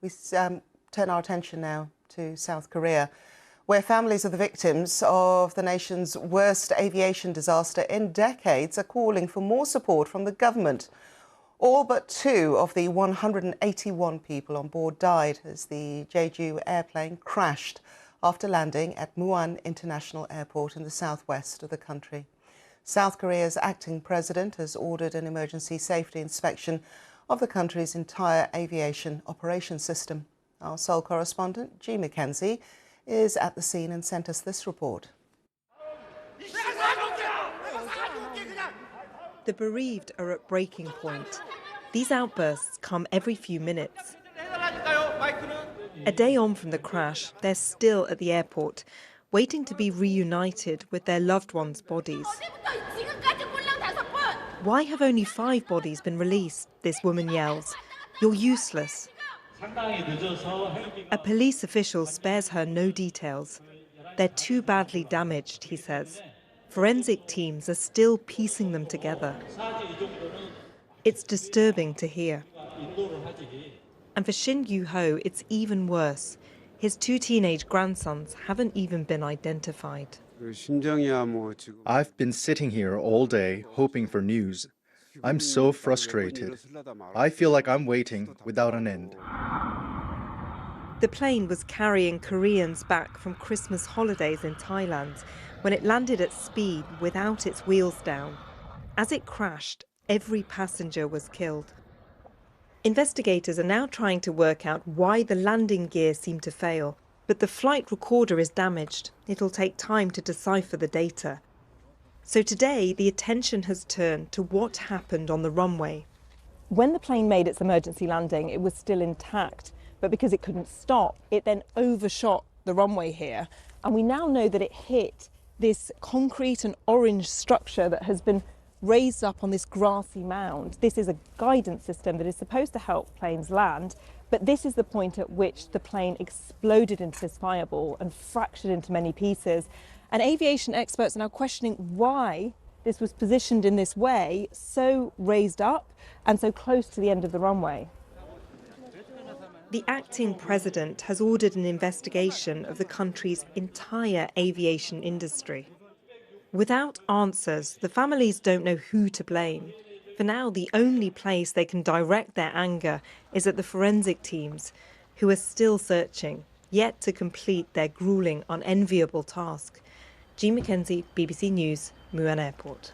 We turn our attention now to South Korea, where families of the victims of the nation's worst aviation disaster in decades are calling for more support from the government. All but 2 of the 181 people on board died as the Jeju airplane crashed after landing at Muan International Airport in the southwest of the country. South Korea's acting president has ordered an emergency safety inspection of the country's entire aviation operation system. Our Seoul correspondent, G. Mackenzie, is at the scene and sent us this report. The bereaved are at breaking point. These outbursts come every few minutes. A day on from the crash, they're still at the airport, waiting to be reunited with their loved ones' bodies. Why have only 5 bodies been released? This woman yells. You're useless. A police official spares her no details. They're too badly damaged, he says. Forensic teams are still piecing them together. It's disturbing to hear. And for Shin Yu-ho, it's even worse. His 2 teenage grandsons haven't even been identified. I've been sitting here all day hoping for news. I'm so frustrated. I feel like I'm waiting without an end. The plane was carrying Koreans back from Christmas holidays in Thailand when it landed at speed without its wheels down. As it crashed, every passenger was killed. Investigators are now trying to work out why the landing gear seemed to fail, but the flight recorder is damaged. It'll take time to decipher the data. So today, the attention has turned to what happened on the runway. When the plane made its emergency landing, it was still intact, but because it couldn't stop, it then overshot the runway here. And we now know that it hit this concrete and orange structure that has been raised up on this grassy mound. This is a guidance system that is supposed to help planes land, but this is the point at which the plane exploded into this fireball and fractured into many pieces. And aviation experts are now questioning why this was positioned in this way, so raised up and so close to the end of the runway. The acting president has ordered an investigation of the country's entire aviation industry. Without answers, the families don't know who to blame. For now, the only place they can direct their anger is at the forensic teams, who are still searching, yet to complete their grueling, unenviable task. G. Mackenzie, BBC News, Muan Airport.